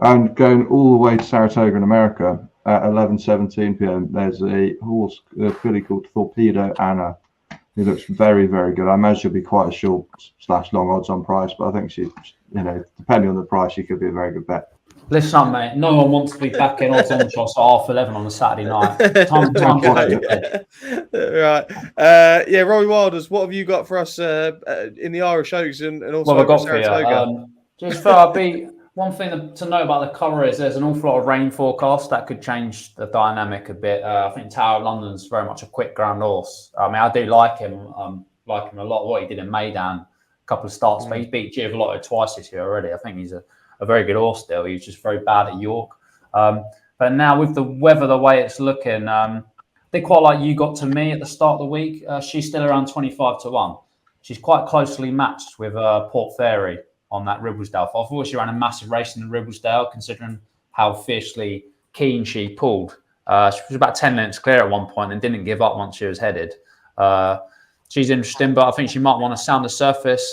And going all the way to Saratoga in America at 11:17 p.m, there's a horse, a filly called Torpedo Anna. He looks very, very good. I imagine she'll be quite a short/long odds on price, but I think she, you know, depending on the price, she could be a very good bet. Listen up, mate. No one wants to be back in odds on shots at 11:30 on a Saturday night. Time Right. Yeah, Robbie Wilders, what have you got for us in the Irish Oaks and also what have I got for Saratoga? you? Just for one thing to know about the cover is there's an awful lot of rain forecast that could change the dynamic a bit. I think Tower of London's very much a quick ground horse. I mean, I do like him. Like him a lot. What he did in Maidan, a couple of starts, but he's beat Giavolotto twice this year already. I think he's a very good horse still. He was just very bad at York. But now with the weather the way it's looking, they quite like You Got To Me at the start of the week. She's still around 25 to 1. She's quite closely matched with Port Fairy on that Ribblesdale. I thought she ran a massive race in the Ribblesdale, considering how fiercely keen she pulled. She was about 10 minutes clear at one point and didn't give up once she was headed. She's interesting, but I think she might want to sound the surface.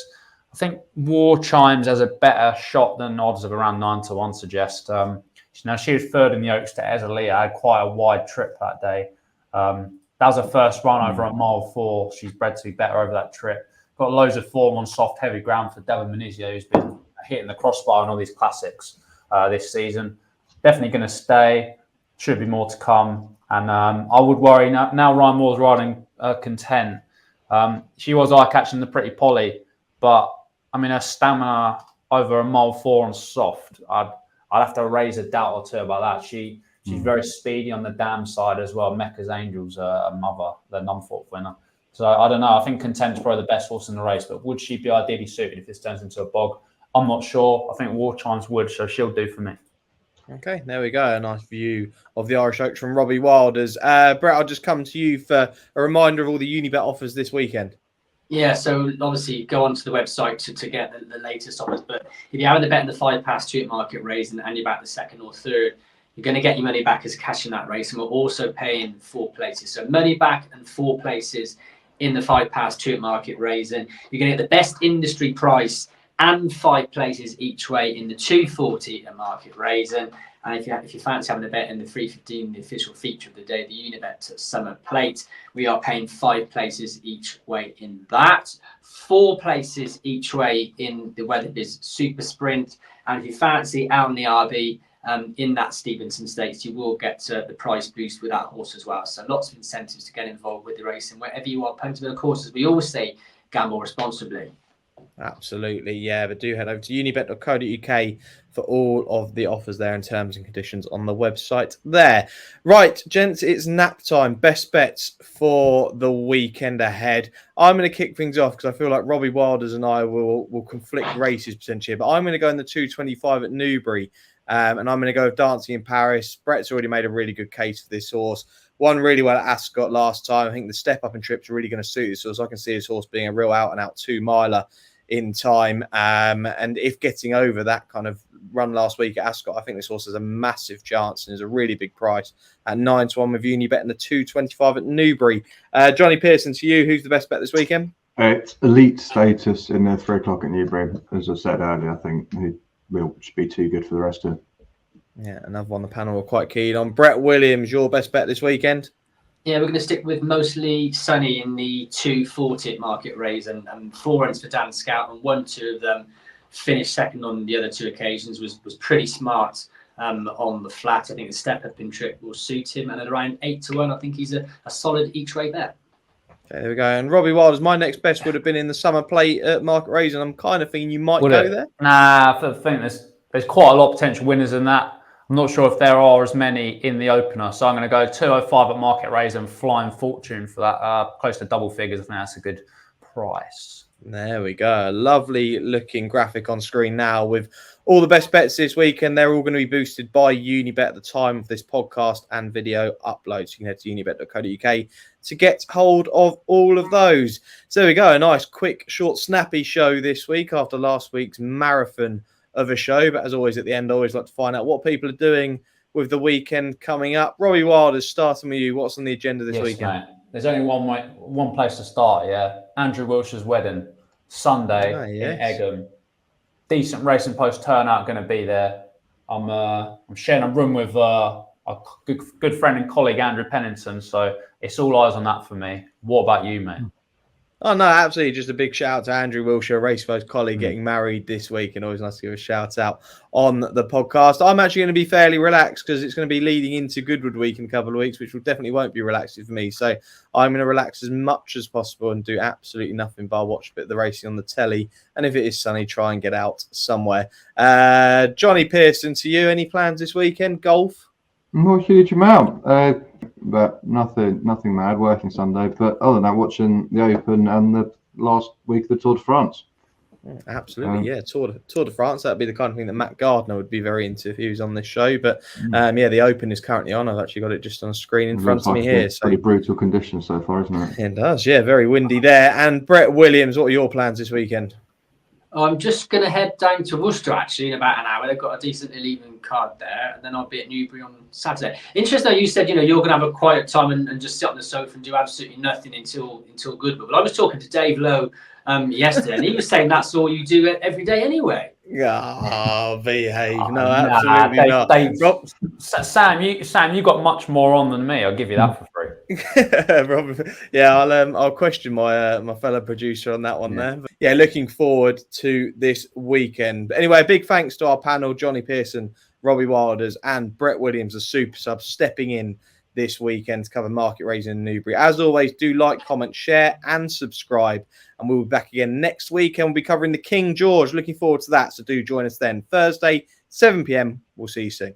I think War Chimes has a better shot than odds of around 9 to 1 suggest. Now, she was third in the Oaks to Azalea, had quite a wide trip that day. That was her first run over at mile 4. She's bred to be better over that trip. Got loads of form on soft, heavy ground for Devon Menizio, who's been hitting the crossbar in all these classics this season. Definitely going to stay. Should be more to come. And I would worry now Ryan Moore's riding Content. She was eye-catching the Pretty Polly, but I mean, her stamina over a mile 4 on soft, I'd have to raise a doubt or two about that. She's very speedy on the dam side as well. Mecca's Angel's a mother, the Numforth winner. So I don't know. I think Content's probably the best horse in the race, but would she be ideally suited if this turns into a bog? I'm not sure. I think War Chimes would, so she'll do for me. Okay, there we go. A nice view of the Irish Oaks from Robbie Wilders. Brett, I'll just come to you for a reminder of all the Unibet offers this weekend. Yeah, so obviously go onto the website to get the latest offers. But if you have the bet in the 5 past 2 at Market Rasen and you back the second or third, you're going to get your money back as cash in that race. And we're also paying 4 places. So money back and 4 places in the 5 past 2 at Market Rasen. You're going to get the best industry price and 5 places each way in the 240 at Market Rasen. And if you fancy having a bet in the 3:15, the official feature of the day, the Unibet Summer Plate, we are paying 5 places each way in that. 4 places each way in the Weatherbys Super Sprint. And if you fancy Alyanaabi in that Steventon Stakes, you will get the price boost with that horse as well. So lots of incentives to get involved with the race. And wherever you are punting, of course, as we always say, gamble responsibly. Absolutely, yeah. But do head over to unibet.co.uk for all of the offers there and terms and conditions on the website there. Right, gents, it's nap time. Best bets for the weekend ahead. I'm going to kick things off because I feel like Robbie Wilders and I will conflict races potentially. But I'm going to go in the 225 at Newbury. And I'm going to go with Dancing in Paris. Brett's already made a really good case for this horse. Won really well at Ascot last time. I think the step up and trips are really going to suit this horse. I can see this horse being a real out and out 2-miler in time. And if getting over that kind of run last week at Ascot, I think this horse has a massive chance and is a really big price at 9-1 with Unibet and the 225 at Newbury. Jonny Pearson, to you, who's the best bet this weekend? It's elite status in the 3 o'clock at Newbury. As I said earlier, I think he will just be too good for the rest of it. Yeah, another one the panel are quite keen on. Brett Williams, your best bet this weekend? Yeah, we're going to stick with mostly Sunny in the 240 at Market Rasen and 4 runs for Dan Scout, and 1-2 of them finished second on the other 2 occasions. Was pretty smart on the flat. I think the step up in trip will suit him, and at around 8-1, I think he's a solid each way bet. Okay, there we go. And Robbie Wilders, my next best would have been in the summer plate at Market Rasen. I'm kind of thinking you might go there. Nah, I think there's quite a lot of potential winners in that. I'm not sure if there are as many in the opener, so I'm going to go 205 at Market Rasen, Flying Fortune for that, close to double figures. I think that's a good price. There we go. A lovely looking graphic on screen now with all the best bets this week, and they're all going to be boosted by Unibet at the time of this podcast and video upload. So you can head to unibet.co.uk to get hold of all of those. So there we go. A nice, quick, short, snappy show this week after last week's marathon of a show. But as always, at the end, I always like to find out what people are doing with the weekend coming up. Robbie Wilders, starting with you. What's on the agenda this weekend? Mate. There's only one place to start, yeah. Andrew Wilshire's wedding, Sunday in Egham. Decent Racing Post turnout going to be there. I'm sharing a room with a good friend and colleague, Andrew Pennington, so it's all eyes on that for me. What about you, mate? Oh, no, absolutely. Just a big shout out to Andrew Wilshire, Race Post colleague, getting married this week, and always nice to give a shout out on the podcast. I'm actually going to be fairly relaxed because it's going to be leading into Goodwood Week in a couple of weeks, which definitely won't be relaxing for me. So I'm going to relax as much as possible and do absolutely nothing but watch a bit of the racing on the telly. And if it is sunny, try and get out somewhere. Jonny Pearson, to you, any plans this weekend? Golf? Not a huge amount. But nothing mad, working Sunday. But other than that, watching the Open and the last week of the Tour de France. Absolutely, yeah. Tour de France, that'd be the kind of thing that Matt Gardner would be very into if he was on this show. But the Open is currently on. I've actually got it just on screen in front of me here. So pretty brutal conditions so far, isn't it? It does, yeah. Very windy there. And Brett Williams, what are your plans this weekend? I'm just going to head down to Worcester, actually, in about an hour. They've got a decent 11 card there, and then I'll be at Newbury on Saturday. Interesting, you said, you're going to have a quiet time and just sit on the sofa and do absolutely nothing until Goodwood. But I was talking to Dave Lowe yesterday, and he was saying that's all you do every day anyway. Oh, behave. No, absolutely not. Sam, you got much more on than me. I'll give you that for free. Yeah, I'll question my fellow producer on that one there. But yeah, looking forward to this weekend. But anyway, a big thanks to our panel, Jonny Pearson, Robbie Wilders, and Brett Williams, the super sub, stepping in this weekend to cover Market Rasen and Newbury. As always, do like, comment, share, and subscribe. And we'll be back again next week, and we'll be covering the King George. Looking forward to that. So do join us then. Thursday, 7 p.m. We'll see you soon.